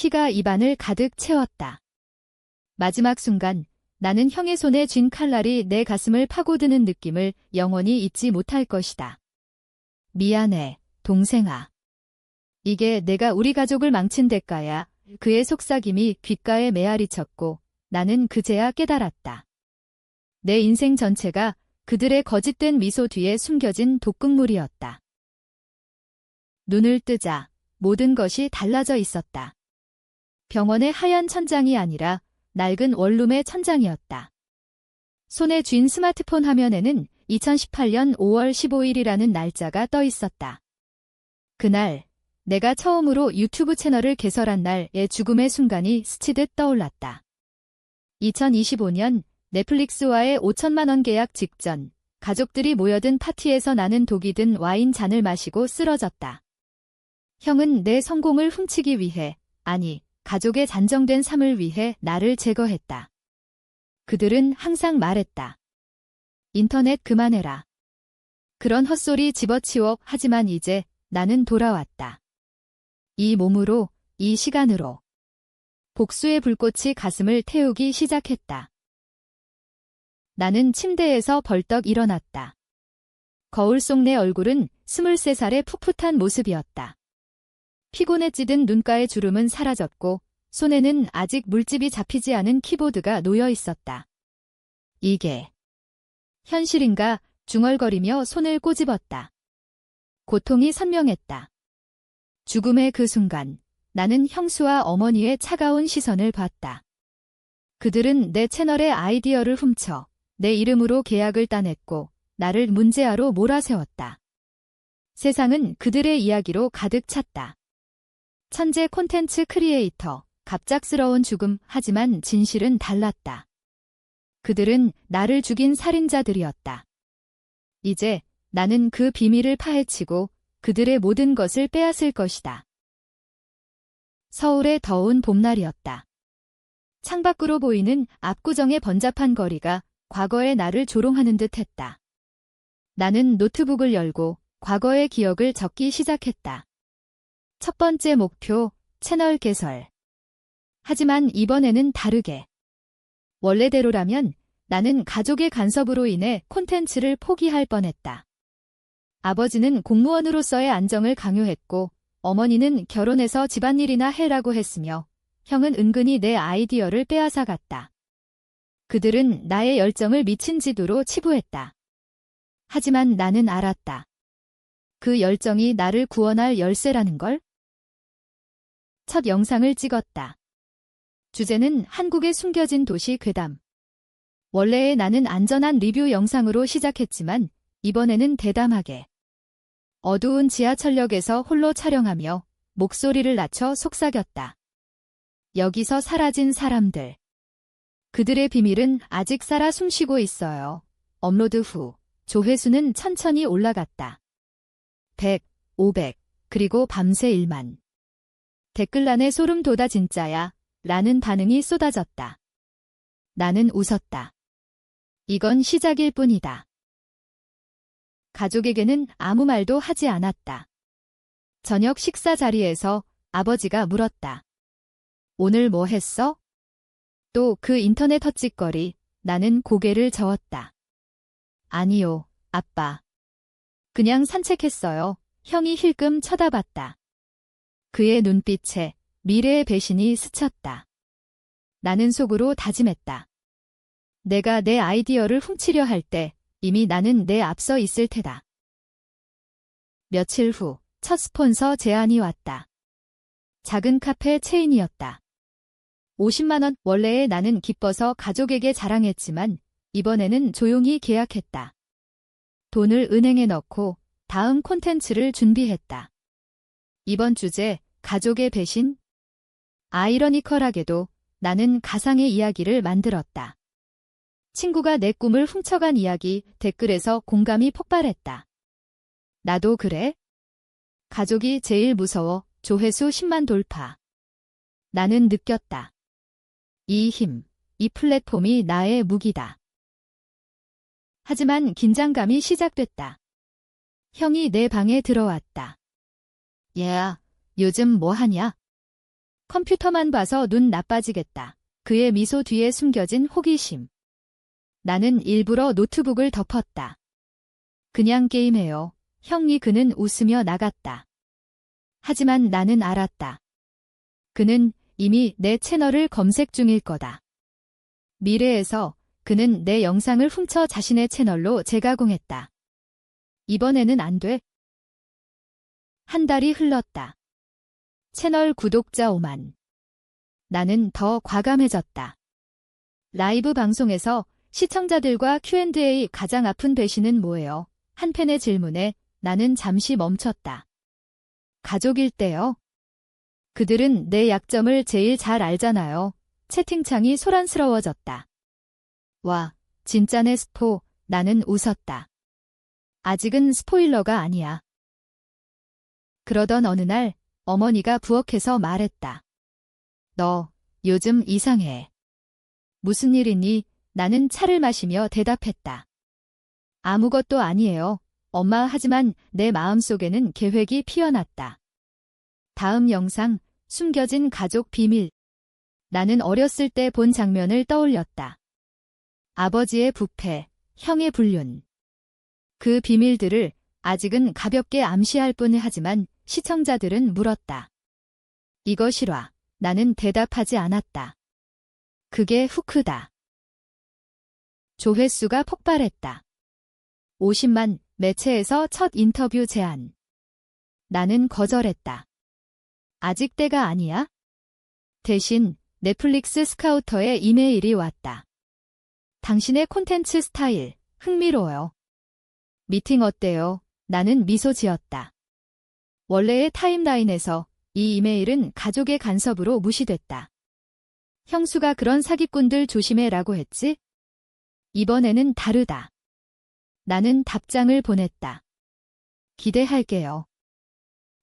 피가 입안을 가득 채웠다. 마지막 순간 나는 형의 손에 쥔 칼날이 내 가슴을 파고드는 느낌을 영원히 잊지 못할 것이다. 미안해, 동생아. 이게 내가 우리 가족을 망친 대가야. 그의 속삭임이 귓가에 메아리 쳤고 나는 그제야 깨달았다. 내 인생 전체가 그들의 거짓된 미소 뒤에 숨겨진 독극물이었다. 눈을 뜨자 모든 것이 달라져 있었다. 병원의 하얀 천장이 아니라 낡은 원룸의 천장이었다. 손에 쥔 스마트폰 화면에는 2018년 5월 15일이라는 날짜가 떠 있었다. 그날 내가 처음으로 유튜브 채널을 개설한 날의 죽음의 순간이 스치듯 떠올랐다. 2025년 넷플릭스와의 5천만 원 계약 직전 가족들이 모여든 파티에서 나는 독이 든 와인 잔을 마시고 쓰러졌다. 형은 내 성공을 훔치기 위해, 아니, 가족의 잔정된 삶을 위해 나를 제거했다. 그들은 항상 말했다. 인터넷 그만해라. 그런 헛소리 집어치워. 하지만 이제 나는 돌아왔다. 이 몸으로, 이 시간으로. 복수의 불꽃이 가슴을 태우기 시작했다. 나는 침대에서 벌떡 일어났다. 거울 속 내 얼굴은 23살의 풋풋한 모습이었다. 피곤에 찌든 눈가의 주름은 사라졌고 손에는 아직 물집이 잡히지 않은 키보드가 놓여 있었다. 이게 현실인가 중얼거리며 손을 꼬집었다. 고통이 선명했다. 죽음의 그 순간 나는 형수와 어머니의 차가운 시선을 봤다. 그들은 내 채널의 아이디어를 훔쳐 내 이름으로 계약을 따냈고 나를 문제아로 몰아세웠다. 세상은 그들의 이야기로 가득 찼다. 천재 콘텐츠 크리에이터, 갑작스러운 죽음. 하지만 진실은 달랐다. 그들은 나를 죽인 살인자들이었다. 이제 나는 그 비밀을 파헤치고 그들의 모든 것을 빼앗을 것이다. 서울의 더운 봄날이었다. 창밖으로 보이는 압구정의 번잡한 거리가 과거의 나를 조롱하는 듯 했다. 나는 노트북을 열고 과거의 기억을 적기 시작했다. 첫 번째 목표, 채널 개설. 하지만 이번에는 다르게. 원래대로라면 나는 가족의 간섭으로 인해 콘텐츠를 포기할 뻔했다. 아버지는 공무원으로서의 안정을 강요했고 어머니는 결혼해서 집안일이나 해라고 했으며 형은 은근히 내 아이디어를 빼앗아갔다. 그들은 나의 열정을 미친 지도로 치부했다. 하지만 나는 알았다. 그 열정이 나를 구원할 열쇠라는 걸? 첫 영상을 찍었다. 주제는 한국의 숨겨진 도시 괴담. 원래의 나는 안전한 리뷰 영상으로 시작했지만 이번에는 대담하게. 어두운 지하철역에서 홀로 촬영하며 목소리를 낮춰 속삭였다. 여기서 사라진 사람들. 그들의 비밀은 아직 살아 숨쉬고 있어요. 업로드 후 조회수는 천천히 올라갔다. 100, 500, 그리고 밤새 1만. 댓글란에 소름 돋아 진짜야 라는 반응이 쏟아졌다. 나는 웃었다. 이건 시작일 뿐이다. 가족에게는 아무 말도 하지 않았다. 저녁 식사 자리에서 아버지가 물었다. 오늘 뭐 했어? 또 그 인터넷 헛짓거리. 나는 고개를 저었다. 아니요, 아빠. 그냥 산책했어요. 형이 힐끔 쳐다봤다. 그의 눈빛에 미래의 배신이 스쳤다. 나는 속으로 다짐했다. 내가 내 아이디어를 훔치려 할 때 이미 나는 내 앞서 있을 테다. 며칠 후 첫 스폰서 제안이 왔다. 작은 카페 체인이었다. 50만 원. 원래의 나는 기뻐서 가족에게 자랑했지만 이번에는 조용히 계약했다. 돈을 은행에 넣고 다음 콘텐츠를 준비했다. 이번 주제, 가족의 배신? 아이러니컬하게도 나는 가상의 이야기를 만들었다. 친구가 내 꿈을 훔쳐간 이야기. 댓글에서 공감이 폭발했다. 나도 그래? 가족이 제일 무서워. 조회수 10만 돌파. 나는 느꼈다. 이 힘, 이 플랫폼이 나의 무기다. 하지만 긴장감이 시작됐다. 형이 내 방에 들어왔다. 얘야, 요즘 뭐 하냐? 컴퓨터만 봐서 눈 나빠지겠다. 그의 미소 뒤에 숨겨진 호기심. 나는 일부러 노트북을 덮었다. 그냥 게임해요. 형이 그는 웃으며 나갔다. 하지만 나는 알았다. 그는 이미 내 채널을 검색 중일 거다. 미래에서 그는 내 영상을 훔쳐 자신의 채널로 재가공했다. 이번에는 안 돼. 한 달이 흘렀다. 채널 구독자 5만. 나는 더 과감해졌다. 라이브 방송에서 시청자들과 Q&A 가장 아픈 배신은 뭐예요? 한 팬의 질문에 나는 잠시 멈췄다. 가족일 때요? 그들은 내 약점을 제일 잘 알잖아요. 채팅창이 소란스러워졌다. 와, 진짜네 스포. 나는 웃었다. 아직은 스포일러가 아니야. 그러던 어느 날 어머니가 부엌에서 말했다. 너 요즘 이상해. 무슨 일이니? 나는 차를 마시며 대답했다. 아무것도 아니에요. 엄마 하지만 내 마음속에는 계획이 피어났다. 다음 영상, 숨겨진 가족 비밀. 나는 어렸을 때 본 장면을 떠올렸다. 아버지의 부패, 형의 불륜. 그 비밀들을 아직은 가볍게 암시할 뿐 하지만 시청자들은 물었다. 이거 실화. 나는 대답하지 않았다. 그게 후크다. 조회수가 폭발했다. 50만, 매체에서 첫 인터뷰 제안. 나는 거절했다. 아직 때가 아니야? 대신 넷플릭스 스카우터의 이메일이 왔다. 당신의 콘텐츠 스타일, 흥미로워요. 미팅 어때요? 나는 미소 지었다. 원래의 타임라인에서 이 이메일은 가족의 간섭으로 무시됐다. 형수가 그런 사기꾼들 조심해라고 했지? 이번에는 다르다. 나는 답장을 보냈다. 기대할게요.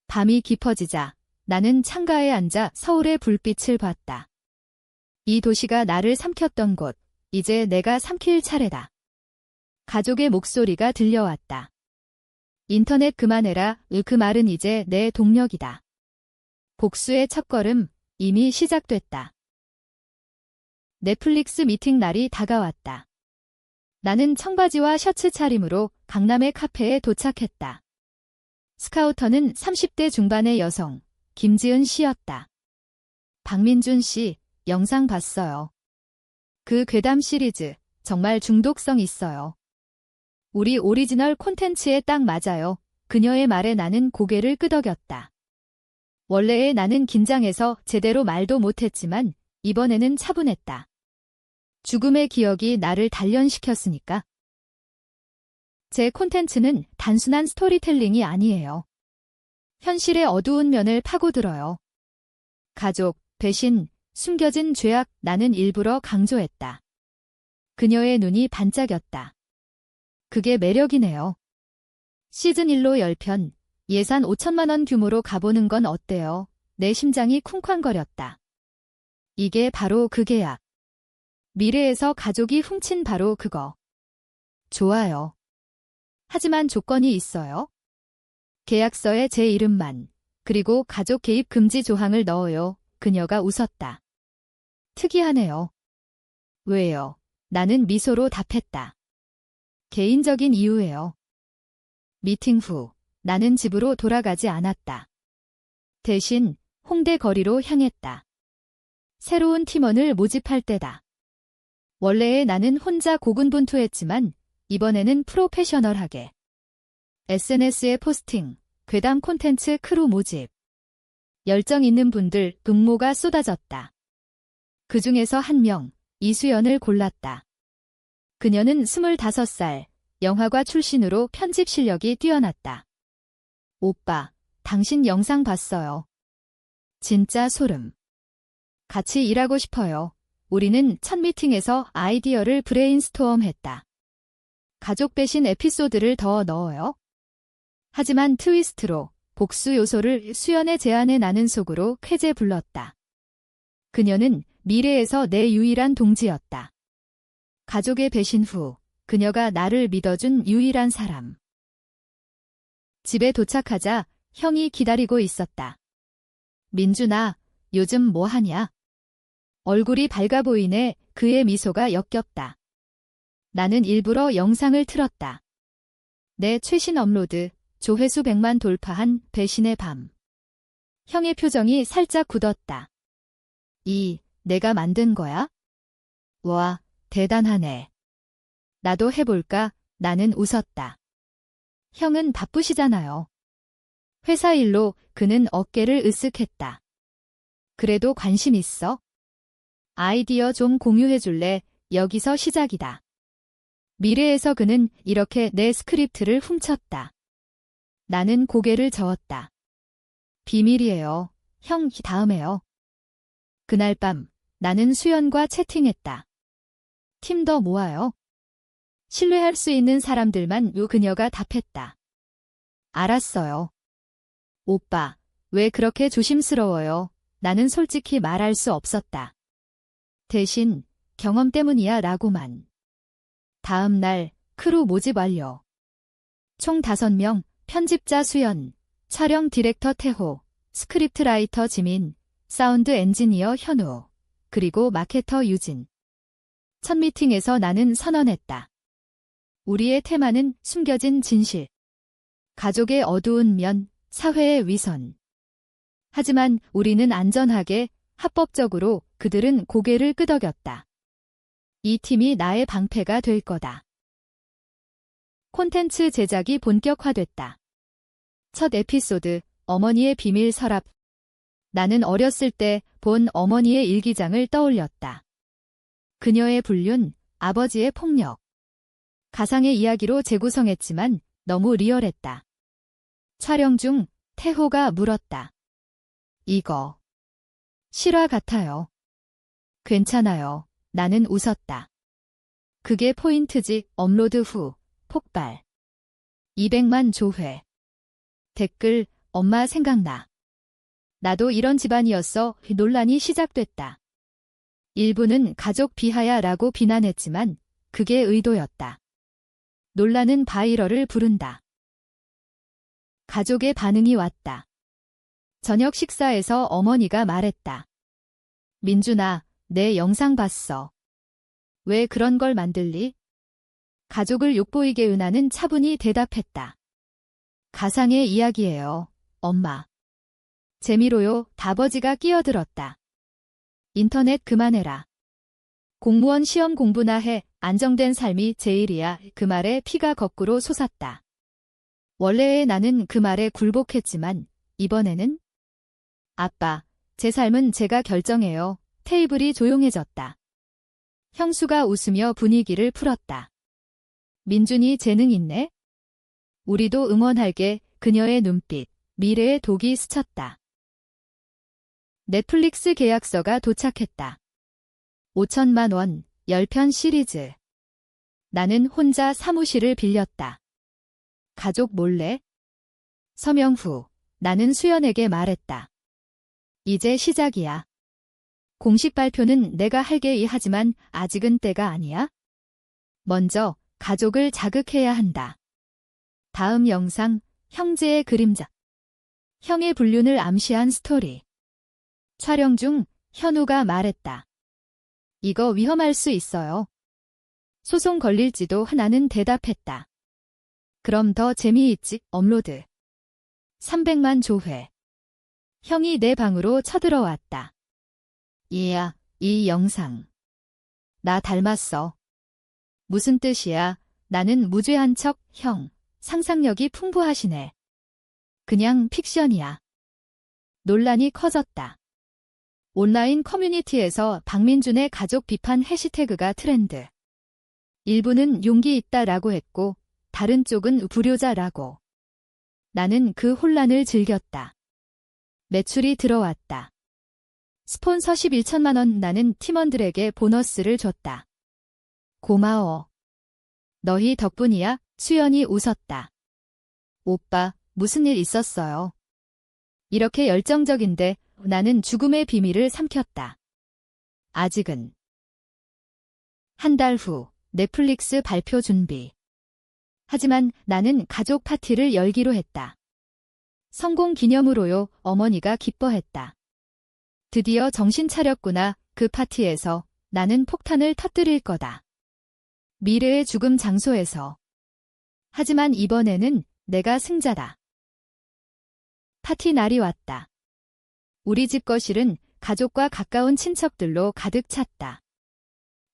밤이 깊어지자 나는 창가에 앉아 서울의 불빛을 봤다. 이 도시가 나를 삼켰던 곳, 이제 내가 삼킬 차례다. 가족의 목소리가 들려왔다. 인터넷 그만해라. 그 말은 이제 내 동력이다. 복수의 첫걸음 이미 시작됐다. 넷플릭스 미팅 날이 다가왔다. 나는 청바지와 셔츠 차림으로 강남의 카페에 도착했다. 스카우터는 30대 중반의 여성, 김지은 씨였다. 박민준 씨, 영상 봤어요. 그 괴담 시리즈, 정말 중독성 있어요. 우리 오리지널 콘텐츠에 딱 맞아요. 그녀의 말에 나는 고개를 끄덕였다. 원래의 나는 긴장해서 제대로 말도 못했지만 이번에는 차분했다. 죽음의 기억이 나를 단련시켰으니까. 제 콘텐츠는 단순한 스토리텔링이 아니에요. 현실의 어두운 면을 파고들어요. 가족, 배신, 숨겨진 죄악, 나는 일부러 강조했다. 그녀의 눈이 반짝였다. 그게 매력이네요. 시즌 1로 10편, 예산 5천만 원 규모로 가보는 건 어때요? 내 심장이 쿵쾅거렸다. 이게 바로 그 계약. 미래에서 가족이 훔친 바로 그거. 좋아요. 하지만 조건이 있어요. 계약서에 제 이름만, 그리고 가족 개입 금지 조항을 넣어요. 그녀가 웃었다. 특이하네요. 왜요? 나는 미소로 답했다. 개인적인 이유예요. 미팅 후 나는 집으로 돌아가지 않았다. 대신 홍대 거리로 향했다. 새로운 팀원을 모집할 때다. 원래의 나는 혼자 고군분투했지만 이번에는 프로페셔널하게. SNS에 포스팅, 괴담 콘텐츠 크루 모집. 열정 있는 분들, 응모가 쏟아졌다. 그 중에서 한 명, 이수연을 골랐다. 그녀는 25살, 영화과 출신으로 편집 실력이 뛰어났다. 오빠, 당신 영상 봤어요. 진짜 소름. 같이 일하고 싶어요. 우리는 첫 미팅에서 아이디어를 브레인스토엄했다. 가족 배신 에피소드를 더 넣어요. 하지만 트위스트로 복수 요소를 수연의 제안에 나는 속으로 쾌재 불렀다. 그녀는 미래에서 내 유일한 동지였다. 가족의 배신 후 그녀가 나를 믿어준 유일한 사람. 집에 도착하자 형이 기다리고 있었다. 민준아, 요즘 뭐 하냐? 얼굴이 밝아 보이네. 그의 미소가 역겹다. 나는 일부러 영상을 틀었다. 내 최신 업로드, 조회수 100만 돌파한 배신의 밤. 형의 표정이 살짝 굳었다. 내가 만든 거야? 와, 대단하네. 나도 해볼까? 나는 웃었다. 형은 바쁘시잖아요. 회사 일로 그는 어깨를 으쓱했다. 그래도 관심 있어? 아이디어 좀 공유해줄래? 여기서 시작이다. 미래에서 그는 이렇게 내 스크립트를 훔쳤다. 나는 고개를 저었다. 비밀이에요. 형, 다음에요. 그날 밤 나는 수연과 채팅했다. 팀 더 모아요. 신뢰할 수 있는 사람들만. 그녀가 답했다. 알았어요. 오빠, 왜 그렇게 조심스러워요? 나는 솔직히 말할 수 없었다. 대신 경험 때문이야 라고만. 다음 날 크루 모집 완료. 총 5명, 편집자 수연, 촬영 디렉터 태호, 스크립트 라이터 지민, 사운드 엔지니어 현우, 그리고 마케터 유진. 첫 미팅에서 나는 선언했다. 우리의 테마는 숨겨진 진실. 가족의 어두운 면, 사회의 위선. 하지만 우리는 안전하게, 합법적으로. 그들은 고개를 끄덕였다. 이 팀이 나의 방패가 될 거다. 콘텐츠 제작이 본격화됐다. 첫 에피소드, 어머니의 비밀 서랍. 나는 어렸을 때 본 어머니의 일기장을 떠올렸다. 그녀의 불륜, 아버지의 폭력. 가상의 이야기로 재구성했지만 너무 리얼했다. 촬영 중 태호가 물었다. 이거 실화 같아요. 괜찮아요. 나는 웃었다. 그게 포인트지. 업로드 후 폭발. 200만 조회. 댓글, 엄마 생각나. 나도 이런 집안이었어. 논란이 시작됐다. 일부는 가족 비하야 라고 비난했지만 그게 의도였다. 논란은 바이럴을 부른다. 가족의 반응이 왔다. 저녁 식사에서 어머니가 말했다. 민준아, 내 영상 봤어. 왜 그런 걸 만들리? 가족을 욕보이게 은하는 차분히 대답했다. 가상의 이야기예요, 엄마. 재미로요. 다버지가 끼어들었다. 인터넷 그만해라. 공무원 시험 공부나 해. 안정된 삶이 제일이야. 그 말에 피가 거꾸로 솟았다. 원래의 나는 그 말에 굴복했지만 이번에는 아빠, 제 삶은 제가 결정해요. 테이블이 조용해졌다. 형수가 웃으며 분위기를 풀었다. 민준이 재능 있네? 우리도 응원할게. 그녀의 눈빛, 미래의 독이 스쳤다. 넷플릭스 계약서가 도착했다. 5천만 원, 10편 시리즈. 나는 혼자 사무실을 빌렸다. 가족 몰래? 서명 후, 나는 수연에게 말했다. 이제 시작이야. 공식 발표는 내가 할게. 하지만 아직은 때가 아니야. 먼저 가족을 자극해야 한다. 다음 영상, 형제의 그림자. 형의 불륜을 암시한 스토리. 촬영 중 현우가 말했다. 이거 위험할 수 있어요. 소송 걸릴지도. 나는 대답했다. 그럼 더 재미있지. 업로드. 300만 조회. 형이 내 방으로 쳐들어왔다. 이야, 이 영상. 나 닮았어. 무슨 뜻이야? 나는 무죄한 척. 형, 상상력이 풍부하시네. 그냥 픽션이야. 논란이 커졌다. 온라인 커뮤니티에서 박민준의 가족 비판 해시태그가 트렌드. 일부는 용기 있다라고 했고 다른 쪽은 불효자라고. 나는 그 혼란을 즐겼다. 매출이 들어왔다. 스폰서십 1천만 원. 나는 팀원들에게 보너스를 줬다. 고마워. 너희 덕분이야. 수연이 웃었다. 오빠, 무슨 일 있었어요? 이렇게 열정적인데. 나는 죽음의 비밀을 삼켰다. 아직은. 한 달 후 넷플릭스 발표 준비. 하지만 나는 가족 파티를 열기로 했다. 성공 기념으로요. 어머니가 기뻐했다. 드디어 정신 차렸구나. 그 파티에서 나는 폭탄을 터뜨릴 거다. 미래의 죽음 장소에서. 하지만 이번에는 내가 승자다. 파티 날이 왔다. 우리 집 거실은 가족과 가까운 친척들로 가득 찼다.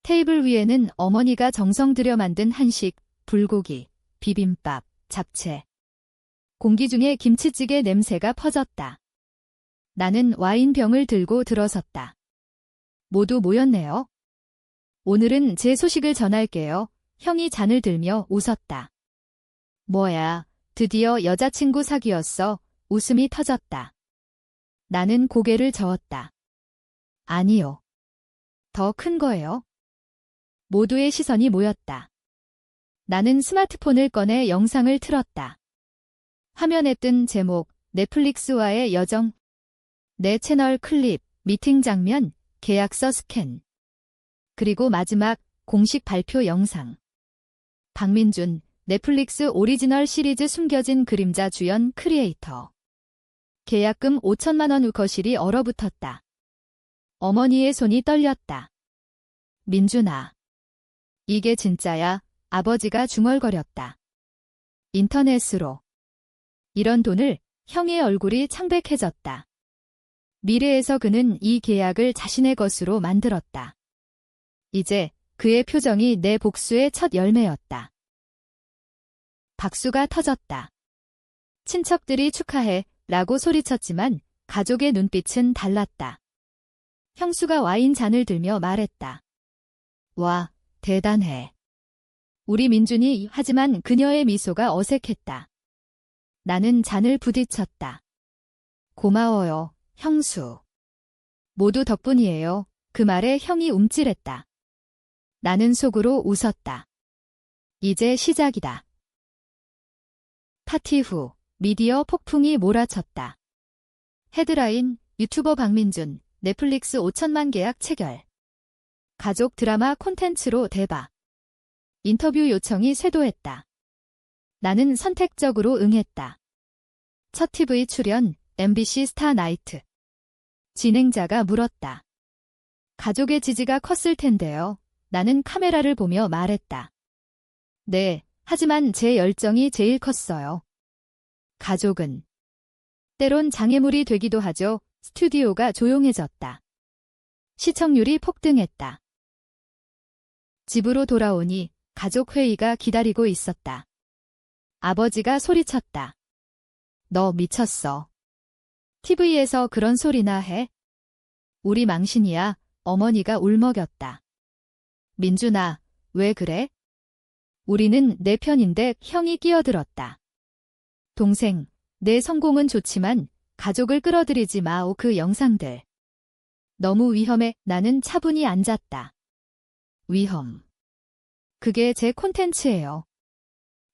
테이블 위에는 어머니가 정성 들여 만든 한식, 불고기, 비빔밥, 잡채. 공기 중에 김치찌개 냄새가 퍼졌다. 나는 와인병을 들고 들어섰다. 모두 모였네요. 오늘은 제 소식을 전할게요. 형이 잔을 들며 웃었다. 뭐야, 드디어 여자친구 사귀었어. 웃음이 터졌다. 나는 고개를 저었다. 아니요. 더 큰 거예요. 모두의 시선이 모였다. 나는 스마트폰을 꺼내 영상을 틀었다. 화면에 뜬 제목, 넷플릭스와의 여정. 내 채널 클립, 미팅 장면, 계약서 스캔. 그리고 마지막 공식 발표 영상. 박민준, 넷플릭스 오리지널 시리즈 숨겨진 그림자 주연 크리에이터. 계약금 5천만 원 후 거실이 얼어붙었다. 어머니의 손이 떨렸다. 민준아. 이게 진짜야. 아버지가 중얼거렸다. 인터넷으로. 이런 돈을. 형의 얼굴이 창백해졌다. 미래에서 그는 이 계약을 자신의 것으로 만들었다. 이제 그의 표정이 내 복수의 첫 열매였다. 박수가 터졌다. 친척들이 축하해 라고 소리쳤지만 가족의 눈빛은 달랐다. 형수가 와인 잔을 들며 말했다. 와, 대단해. 우리 민준이. 하지만 그녀의 미소가 어색했다. 나는 잔을 부딪혔다. 고마워요, 형수. 모두 덕분이에요. 그 말에 형이 움찔했다. 나는 속으로 웃었다. 이제 시작이다. 파티 후 미디어 폭풍이 몰아쳤다. 헤드라인, 유튜버 박민준, 넷플릭스 5천만 계약 체결. 가족 드라마 콘텐츠로 대박. 인터뷰 요청이 쇄도했다. 나는 선택적으로 응했다. 첫 TV 출연, MBC 스타 나이트. 진행자가 물었다. 가족의 지지가 컸을 텐데요. 나는 카메라를 보며 말했다. 네, 하지만 제 열정이 제일 컸어요. 가족은 때론 장애물이 되기도 하죠. 스튜디오가 조용해졌다. 시청률이 폭등했다. 집으로 돌아오니 가족 회의가 기다리고 있었다. 아버지가 소리쳤다. 너 미쳤어. TV에서 그런 소리나 해? 우리 망신이야. 어머니가 울먹였다. 민준아, 왜 그래? 우리는 내 편인데. 형이 끼어들었다. 동생, 내 성공은 좋지만 가족을 끌어들이지 마오. 그 영상들. 너무 위험해. 나는 차분히 앉았다. 위험. 그게 제 콘텐츠예요.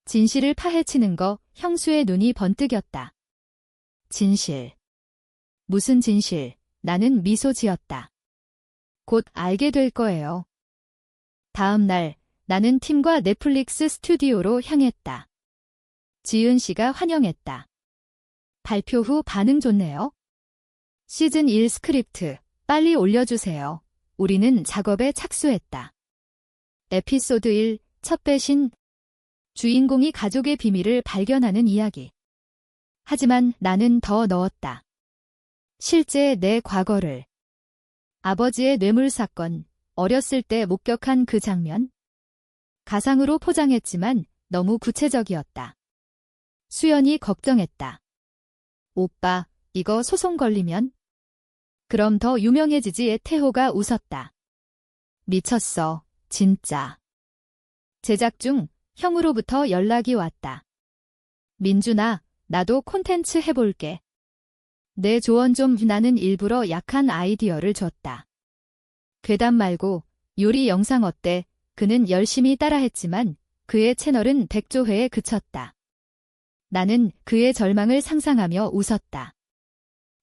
진실을 파헤치는 거. 형수의 눈이 번뜩였다. 진실. 무슨 진실? 나는 미소 지었다. 곧 알게 될 거예요. 다음 날 나는 팀과 넷플릭스 스튜디오로 향했다. 지은 씨가 환영했다. 발표 후 반응 좋네요. 시즌 1 스크립트 빨리 올려주세요. 우리는 작업에 착수했다. 에피소드 1 첫 배신. 주인공이 가족의 비밀을 발견하는 이야기. 하지만 나는 더 넣었다. 실제 내 과거를. 아버지의 뇌물 사건, 어렸을 때 목격한 그 장면. 가상으로 포장했지만 너무 구체적이었다. 수연이 걱정했다. 오빠, 이거 소송 걸리면? 그럼 더 유명해지지. 태호가 웃었다. 미쳤어, 진짜. 제작 중 형으로부터 연락이 왔다. 민준아, 나도 콘텐츠 해볼게. 내 조언 좀. 나는 일부러 약한 아이디어를 줬다. 괴담 말고 요리 영상 어때? 그는 열심히 따라했지만 그의 채널은 100조회에 그쳤다. 나는 그의 절망을 상상하며 웃었다.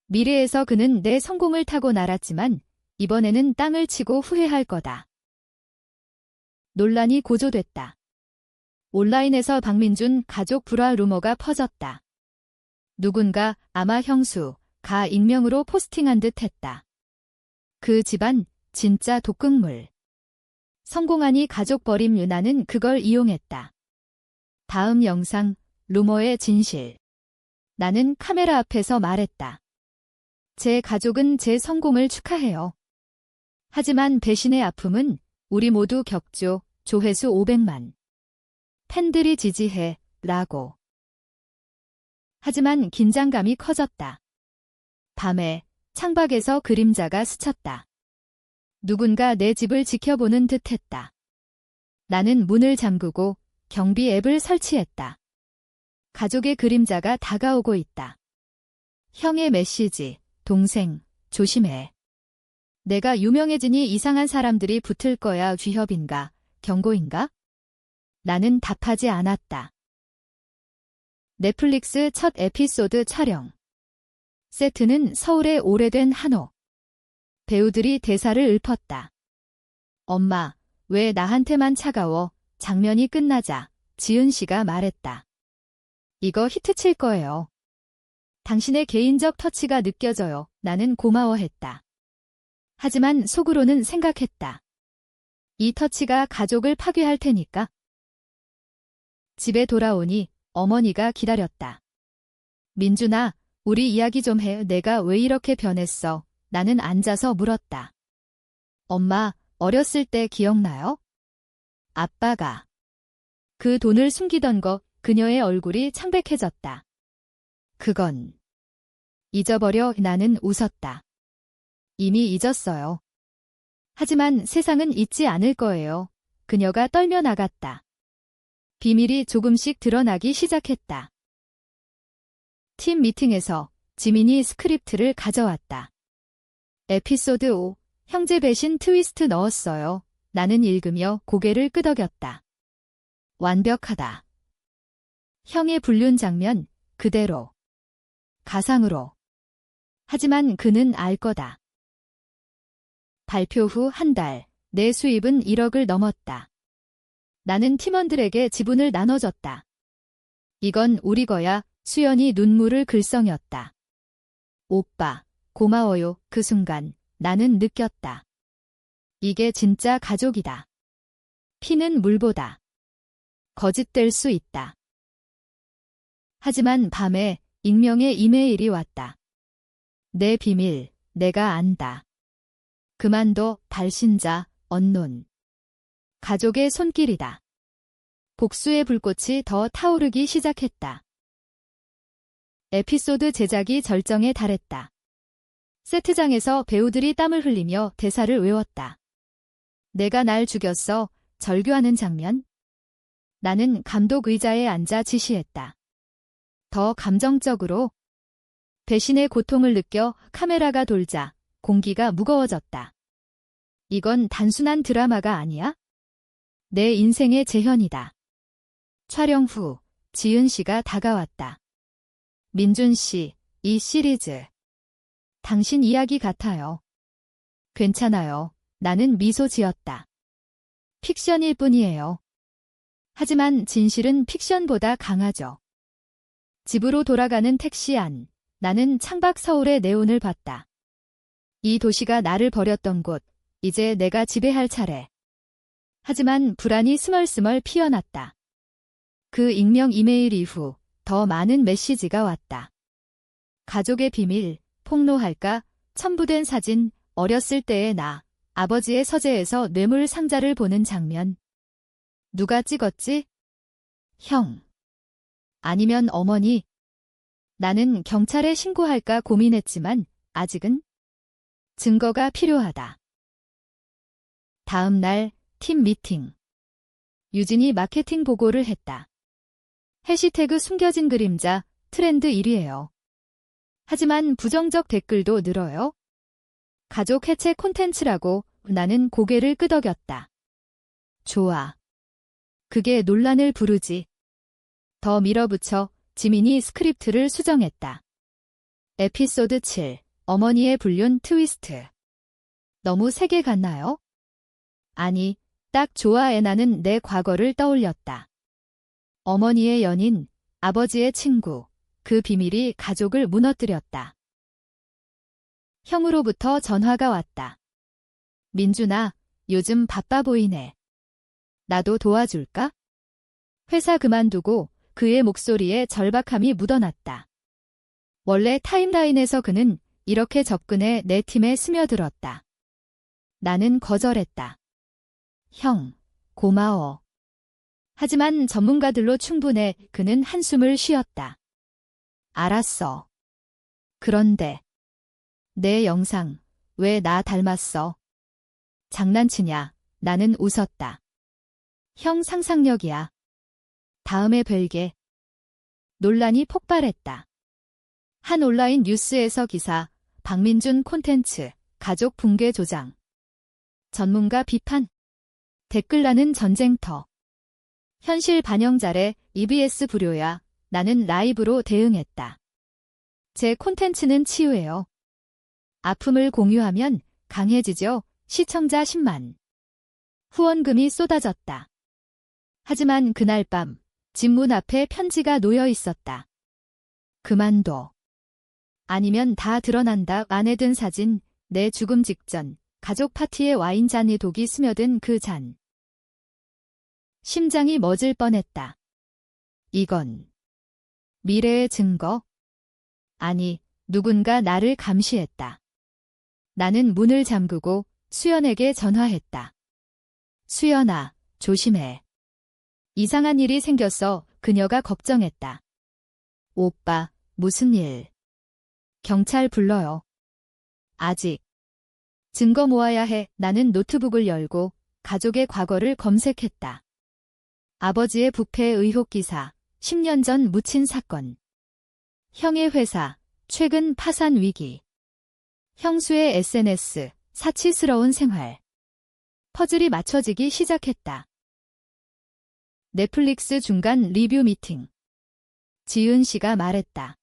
미래에서 그는 내 성공을 타고 날았지만 이번에는 땅을 치고 후회할 거다. 논란이 고조됐다. 온라인에서 박민준 가족 불화 루머가 퍼졌다. 누군가, 아마 형수가 익명으로 포스팅한 듯 했다. 그 집안 진짜 독극물. 성공하니 가족 버림 유나는 그걸 이용했다. 다음 영상, 루머의 진실. 나는 카메라 앞에서 말했다. 제 가족은 제 성공을 축하해요. 하지만 배신의 아픔은 우리 모두 겪죠. 조회수 500만. 팬들이 지지해. 라고. 하지만 긴장감이 커졌다. 밤에 창밖에서 그림자가 스쳤다. 누군가 내 집을 지켜보는 듯했다. 나는 문을 잠그고 경비 앱을 설치했다. 가족의 그림자가 다가오고 있다. 형의 메시지, 동생, 조심해. 내가 유명해지니 이상한 사람들이 붙을 거야. 위협인가? 경고인가? 나는 답하지 않았다. 넷플릭스 첫 에피소드 촬영. 세트는 서울의 오래된 한옥. 배우들이 대사를 읊었다. 엄마, 왜 나한테만 차가워? 장면이 끝나자 지은 씨가 말했다. 이거 히트칠 거예요. 당신의 개인적 터치가 느껴져요. 나는 고마워했다. 하지만 속으로는 생각했다. 이 터치가 가족을 파괴할 테니까. 집에 돌아오니 어머니가 기다렸다. 민준아, 우리 이야기 좀 해. 내가 왜 이렇게 변했어? 나는 앉아서 물었다. 엄마, 어렸을 때 기억나요? 아빠가 그 돈을 숨기던 거. 그녀의 얼굴이 창백해졌다. 그건 잊어버려. 나는 웃었다. 이미 잊었어요. 하지만 세상은 잊지 않을 거예요. 그녀가 떨며 나갔다. 비밀이 조금씩 드러나기 시작했다. 팀 미팅에서 지민이 스크립트를 가져왔다. 에피소드 5, 형제 배신 트위스트 넣었어요. 나는 읽으며 고개를 끄덕였다. 완벽하다. 형의 불륜 장면, 그대로. 가상으로. 하지만 그는 알 거다. 발표 후 한 달, 내 수입은 1억을 넘었다. 나는 팀원들에게 지분을 나눠줬다. 이건 우리 거야. 수연이 눈물을 글썽였다. 오빠, 고마워요. 그 순간 나는 느꼈다. 이게 진짜 가족이다. 피는 물보다 거짓될 수 있다. 하지만 밤에 익명의 이메일이 왔다. 내 비밀, 내가 안다. 그만둬. 발신자, 언론. 가족의 손길이다. 복수의 불꽃이 더 타오르기 시작했다. 에피소드 제작이 절정에 달했다. 세트장에서 배우들이 땀을 흘리며 대사를 외웠다. 내가 날 죽였어. 절규하는 장면. 나는 감독 의자에 앉아 지시했다. 더 감정적으로. 배신의 고통을 느껴 카메라가 돌자 공기가 무거워졌다. 이건 단순한 드라마가 아니야? 내 인생의 재현이다. 촬영 후 지은 씨가 다가왔다. 민준 씨, 이 시리즈 당신 이야기 같아요. 괜찮아요. 나는 미소 지었다. 픽션일 뿐이에요. 하지만 진실은 픽션보다 강하죠. 집으로 돌아가는 택시 안, 나는 창밖 서울의 네온을 봤다. 이 도시가 나를 버렸던 곳, 이제 내가 지배할 차례. 하지만 불안이 스멀스멀 피어났다. 그 익명 이메일 이후 더 많은 메시지가 왔다. 가족의 비밀, 폭로할까? 첨부된 사진, 어렸을 때의 나, 아버지의 서재에서 뇌물 상자를 보는 장면. 누가 찍었지? 형. 아니면 어머니? 나는 경찰에 신고할까 고민했지만 아직은 증거가 필요하다. 다음 날 팀 미팅. 유진이 마케팅 보고를 했다. 해시태그 숨겨진 그림자 트렌드 1위예요. 하지만 부정적 댓글도 늘어요. 가족 해체 콘텐츠라고. 나는 고개를 끄덕였다. 좋아. 그게 논란을 부르지. 더 밀어붙여 지민이 스크립트를 수정했다. 에피소드 7, 어머니의 불륜 트위스트. 너무 세게 갔나요? 아니, 딱 좋아해. 나는 내 과거를 떠올렸다. 어머니의 연인, 아버지의 친구, 그 비밀이 가족을 무너뜨렸다. 형으로부터 전화가 왔다. 민준아, 요즘 바빠 보이네. 나도 도와줄까? 회사 그만두고 그의 목소리에 절박함이 묻어났다. 원래 타임라인에서 그는 이렇게 접근해 내 팀에 스며들었다. 나는 거절했다. 형, 고마워. 하지만 전문가들로 충분해. 그는 한숨을 쉬었다. 알았어. 그런데 내 영상 왜 나 닮았어? 장난치냐? 나는 웃었다. 형 상상력이야. 다음에 뵐게. 논란이 폭발했다. 한 온라인 뉴스에서 기사, 박민준 콘텐츠, 가족 붕괴 조장. 전문가 비판. 댓글란은 전쟁터. 현실 반영 잘해. EBS 불효야. 나는 라이브로 대응했다. 제 콘텐츠는 치유해요. 아픔을 공유하면 강해지죠. 시청자 10만. 후원금이 쏟아졌다. 하지만 그날 밤 집 문 앞에 편지가 놓여 있었다. 그만둬. 아니면 다 드러난다. 안에 든 사진, 내 죽음 직전, 가족 파티에 와인잔이 독이 스며든 그 잔. 심장이 멎을 뻔했다. 이건 미래의 증거? 아니, 누군가 나를 감시했다. 나는 문을 잠그고 수연에게 전화했다. 수연아, 조심해. 이상한 일이 생겼어. 그녀가 걱정했다. 오빠, 무슨 일? 경찰 불러요. 아직. 증거 모아야 해. 나는 노트북을 열고 가족의 과거를 검색했다. 아버지의 부패 의혹 기사, 10년 전 묻힌 사건. 형의 회사, 최근 파산 위기. 형수의 SNS, 사치스러운 생활. 퍼즐이 맞춰지기 시작했다. 넷플릭스 중간 리뷰 미팅. 지은 씨가 말했다.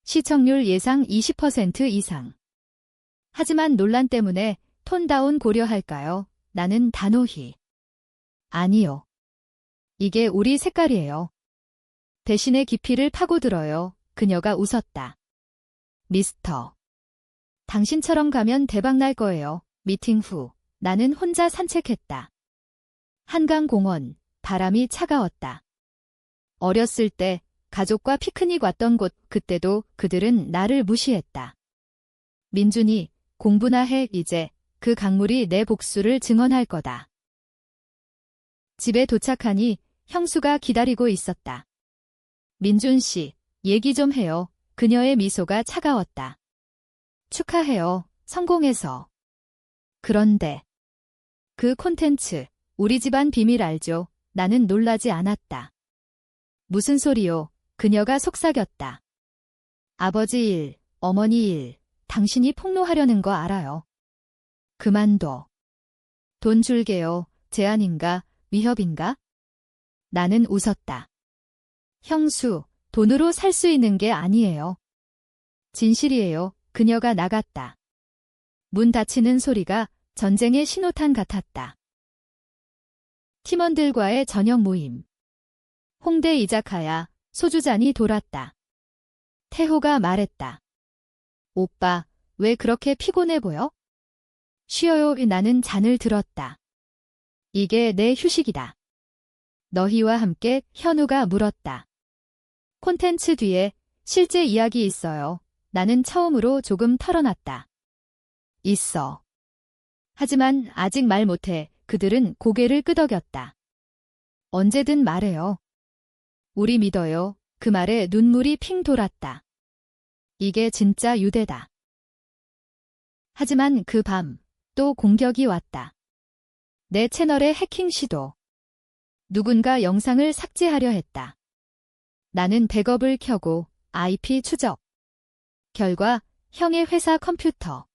시청률 예상 20% 이상. 하지만 논란 때문에 톤다운 고려할까요? 나는 단호히. 아니요. 이게 우리 색깔이에요. 대신에 깊이를 파고들어요. 그녀가 웃었다. 미스터. 당신처럼 가면 대박 날 거예요. 미팅 후 나는 혼자 산책했다. 한강공원, 바람이 차가웠다. 어렸을 때 가족과 피크닉 왔던 곳, 그때도 그들은 나를 무시했다. 민준이, 공부나 해. 이제 그 강물이 내 복수를 증언할 거다. 집에 도착하니 형수가 기다리고 있었다. 민준 씨, 얘기 좀 해요. 그녀의 미소가 차가웠다. 축하해요. 성공해서. 그런데 그 콘텐츠, 우리 집안 비밀 알죠? 나는 놀라지 않았다. 무슨 소리요? 그녀가 속삭였다. 아버지 일, 어머니 일, 당신이 폭로하려는 거 알아요. 그만둬. 돈 줄게요. 제안인가? 위협인가? 나는 웃었다. 형수, 돈으로 살 수 있는 게 아니에요. 진실이에요. 그녀가 나갔다. 문 닫히는 소리가 전쟁의 신호탄 같았다. 팀원들과의 저녁 모임. 홍대 이자카야, 소주잔이 돌았다. 태호가 말했다. 오빠, 왜 그렇게 피곤해 보여? 쉬어요. 나는 잔을 들었다. 이게 내 휴식이다. 너희와 함께. 현우가 물었다. 콘텐츠 뒤에 실제 이야기 있어요. 나는 처음으로 조금 털어놨다. 있어. 하지만 아직 말 못해. 그들은 고개를 끄덕였다. 언제든 말해요. 우리 믿어요. 그 말에 눈물이 핑 돌았다. 이게 진짜 유대다. 하지만 그 밤 또 공격이 왔다. 내 채널의 해킹 시도. 누군가 영상을 삭제하려 했다. 나는 백업을 켜고 IP 추적. 결과 형의 회사 컴퓨터.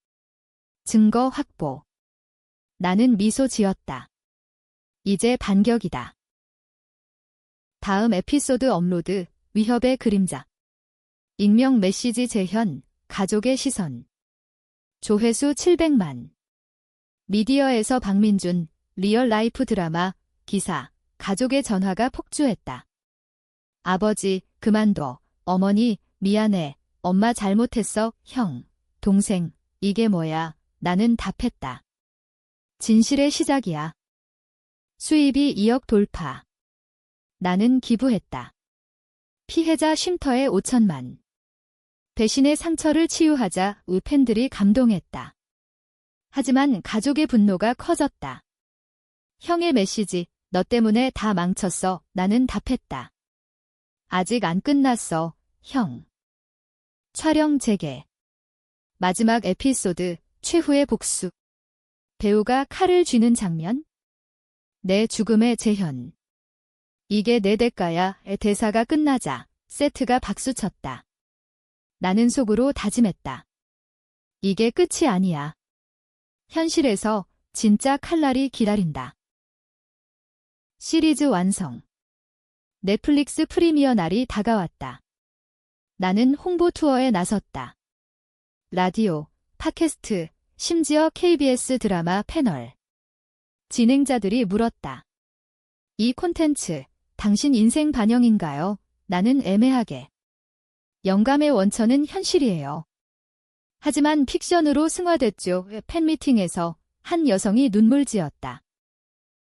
증거 확보. 나는 미소 지었다. 이제 반격이다. 다음 에피소드 업로드. 위협의 그림자. 익명 메시지 재현. 가족의 시선. 조회수 700만. 미디어에서 박민준. 리얼 라이프 드라마. 기사. 가족의 전화가 폭주했다. 아버지, 그만둬. 어머니, 미안해. 엄마 잘못했어. 형, 동생, 이게 뭐야? 나는 답했다. 진실의 시작이야. 수입이 2억 돌파. 나는 기부했다. 피해자 쉼터에 5천만. 배신의 상처를 치유하자 팬들이 감동했다. 하지만 가족의 분노가 커졌다. 형의 메시지, 너 때문에 다 망쳤어. 나는 답했다. 아직 안 끝났어, 형. 촬영 재개. 마지막 에피소드, 최후의 복수. 배우가 칼을 쥐는 장면? 내 죽음의 재현. 이게 내 대가야. 대사가 끝나자 세트가 박수쳤다. 나는 속으로 다짐했다. 이게 끝이 아니야. 현실에서 진짜 칼날이 기다린다. 시리즈 완성. 넷플릭스 프리미어 날이 다가왔다. 나는 홍보 투어에 나섰다. 라디오, 팟캐스트, 심지어 KBS 드라마 패널. 진행자들이 물었다. 이 콘텐츠, 당신 인생 반영인가요? 나는 애매하게. 영감의 원천은 현실이에요. 하지만 픽션으로 승화됐죠. 팬미팅에서 한 여성이 눈물 지었다.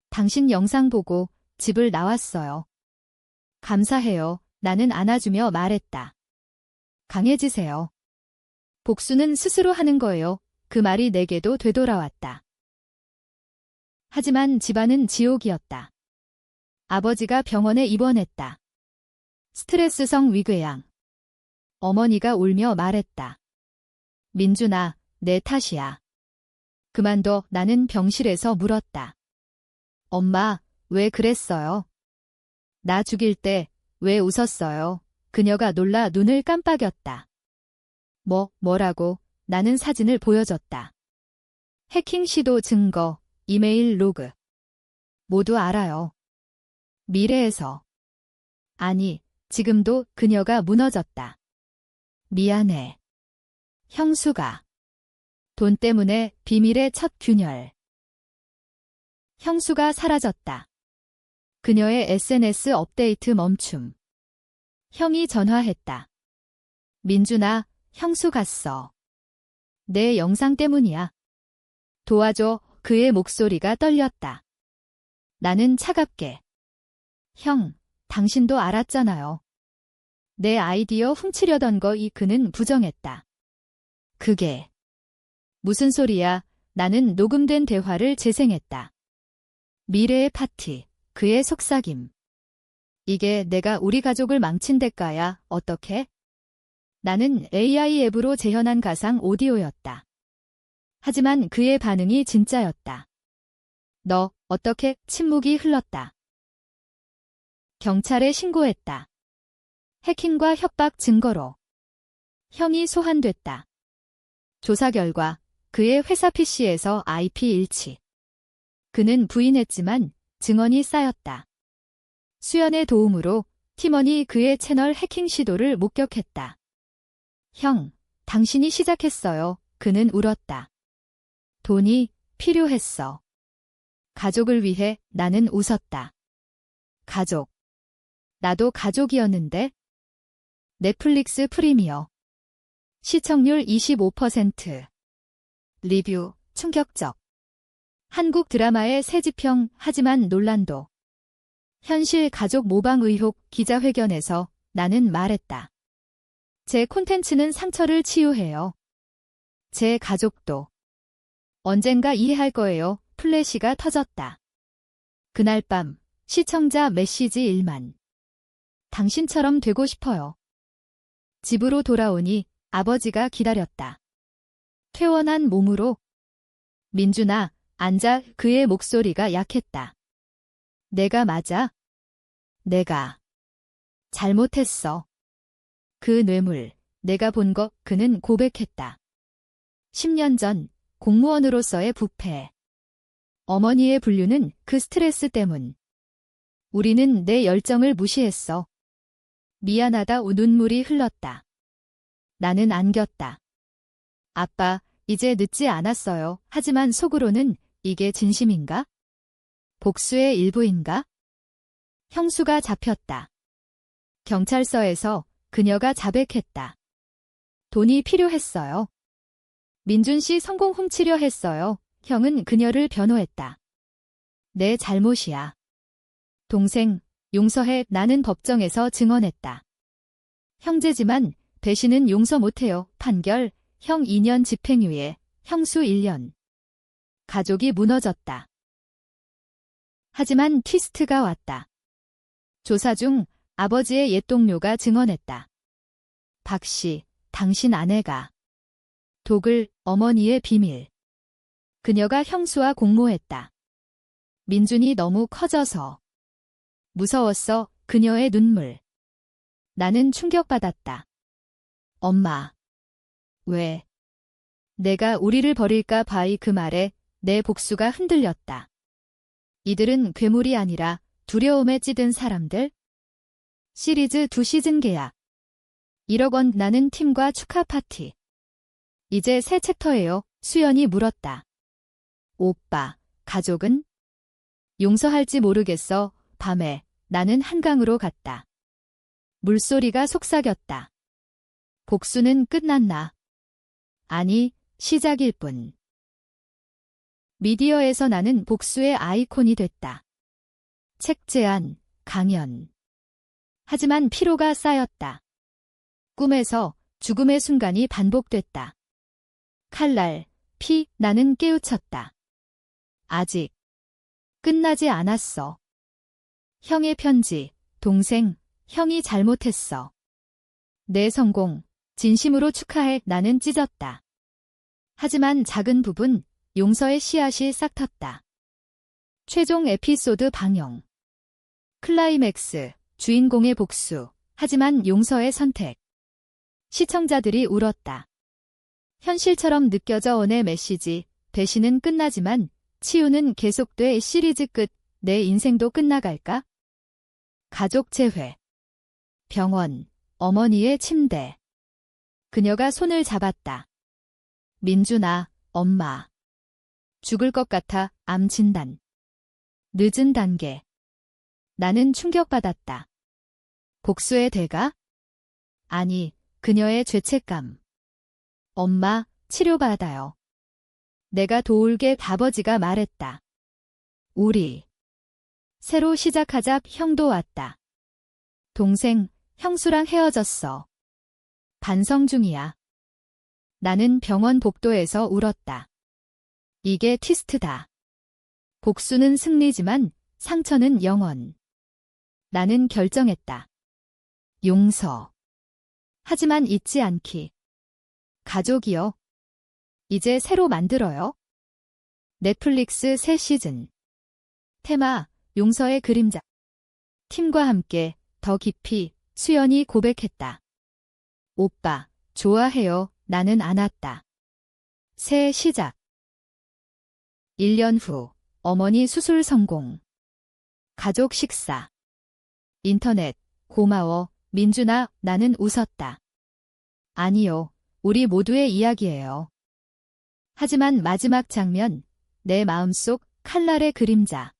당신 영상 보고 집을 나왔어요. 감사해요. 나는 안아주며 말했다. 강해지세요. 복수는 스스로 하는 거예요. 그 말이 내게도 되돌아왔다. 하지만 집안은 지옥이었다. 아버지가 병원에 입원했다. 스트레스성 위궤양. 어머니가 울며 말했다. 민준아, 내 탓이야. 그만둬. 나는 병실에서 물었다. 엄마, 왜 그랬어요? 나 죽일 때 왜 웃었어요? 그녀가 놀라 눈을 깜빡였다. 뭐라고? 나는 사진을 보여줬다. 해킹 시도 증거, 이메일 로그. 모두 알아요. 미래에서. 아니, 지금도 그녀가 무너졌다. 미안해. 형수가. 돈 때문에 비밀의 첫 균열. 형수가 사라졌다. 그녀의 SNS 업데이트 멈춤. 형이 전화했다. 민준아, 형수 갔어. 내 영상 때문이야. 도와줘. 그의 목소리가 떨렸다. 나는 차갑게. 형, 당신도 알았잖아요. 내 아이디어 훔치려던 거. 그는 부정했다. 그게 무슨 소리야? 나는 녹음된 대화를 재생했다. 미래의 파티, 그의 속삭임. 이게 내가 우리 가족을 망친 대가야. 어떻게? 나는 AI 앱으로 재현한 가상 오디오였다. 하지만 그의 반응이 진짜였다. 너, 어떻게? 침묵이 흘렀다. 경찰에 신고했다. 해킹과 협박 증거로. 형이 소환됐다. 조사 결과 그의 회사 PC에서 IP 일치. 그는 부인했지만 증언이 쌓였다. 수연의 도움으로 팀원이 그의 채널 해킹 시도를 목격했다. 형, 당신이 시작했어요. 그는 울었다. 돈이 필요했어. 가족을 위해. 나는 웃었다. 가족. 나도 가족이었는데. 넷플릭스 프리미어. 시청률 25%. 리뷰, 충격적. 한국 드라마의 새 지평. 하지만 논란도. 현실 가족 모방 의혹. 기자회견에서 나는 말했다. 제 콘텐츠는 상처를 치유해요. 제 가족도. 언젠가 이해할 거예요. 플래시가 터졌다. 그날 밤 시청자 메시지 1만. 당신처럼 되고 싶어요. 집으로 돌아오니 아버지가 기다렸다. 퇴원한 몸으로. 민준아, 앉아. 그의 목소리가 약했다. 내가 맞아? 내가 잘못했어. 그 뇌물, 내가 본 거. 그는 고백했다. 10년 전 공무원으로서의 부패. 어머니의 분류는 그 스트레스 때문. 우리는 내 열정을 무시했어. 미안하다. 눈물이 흘렀다. 나는 안겼다. 아빠, 이제 늦지 않았어요. 하지만 속으로는 이게 진심인가? 복수의 일부인가? 형수가 잡혔다. 경찰서에서 그녀가 자백했다. 돈이 필요했어요. 민준 씨 성공 훔치려 했어요. 형은 그녀를 변호했다. 내 잘못이야. 동생, 용서해. 나는 법정에서 증언했다. 형제지만 배신은 용서 못해요. 판결, 형 2년 집행유예, 형수 1년. 가족이 무너졌다. 하지만 트위스트가 왔다. 조사 중 아버지의 옛 동료가 증언했다. 박 씨, 당신 아내가 독을 어머니의 비밀. 그녀가 형수와 공모했다. 민준이 너무 커져서 무서웠어. 그녀의 눈물. 나는 충격받았다. 엄마. 왜? 내가 우리를 버릴까 봐이 그 말에 내 복수가 흔들렸다. 이들은 괴물이 아니라 두려움에 찌든 사람들. 시리즈 2시즌 계약. 1억 원 나는 팀과 축하 파티. 이제 새 챕터예요. 수연이 물었다. 오빠, 가족은? 용서할지 모르겠어. 밤에 나는 한강으로 갔다. 물소리가 속삭였다. 복수는 끝났나? 아니, 시작일 뿐. 미디어에서 나는 복수의 아이콘이 됐다. 책 제안, 강연. 하지만 피로가 쌓였다. 꿈에서 죽음의 순간이 반복됐다. 칼날, 피, 나는 깨우쳤다. 아직 끝나지 않았어. 형의 편지, 동생, 형이 잘못했어. 내 성공, 진심으로 축하해. 나는 찢었다. 하지만 작은 부분, 용서의 씨앗이 싹텄다. 최종 에피소드 방영. 클라이맥스, 주인공의 복수, 하지만 용서의 선택. 시청자들이 울었다. 현실처럼 느껴져 온의 메시지, 배신은 끝나지만 치유는 계속돼. 시리즈 끝, 내 인생도 끝나갈까? 가족 재회. 병원, 어머니의 침대. 그녀가 손을 잡았다. 민준아, 엄마. 죽을 것 같아. 암 진단. 늦은 단계. 나는 충격받았다. 복수의 대가? 아니, 그녀의 죄책감. 엄마, 치료받아요. 내가 도울게. 아버지가 말했다. 우리 새로 시작하자. 형도 왔다. 동생, 형수랑 헤어졌어. 반성 중이야. 나는 병원 복도에서 울었다. 이게 트위스트다. 복수는 승리지만 상처는 영원. 나는 결정했다. 용서. 하지만 잊지 않기. 가족이요. 이제 새로 만들어요. 넷플릭스 새 시즌. 테마, 용서의 그림자. 팀과 함께 더 깊이. 수연이 고백했다. 오빠, 좋아해요. 나는 안 왔다. 새 시작. 1년 후, 어머니 수술 성공. 가족 식사. 인터넷, 고마워, 민준아. 나는 웃었다. 아니요, 우리 모두의 이야기예요. 하지만 마지막 장면, 내 마음속 칼날의 그림자.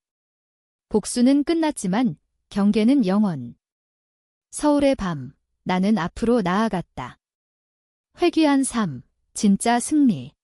복수는 끝났지만 경계는 영원. 서울의 밤, 나는 앞으로 나아갔다. 회귀한 삶, 진짜 승리.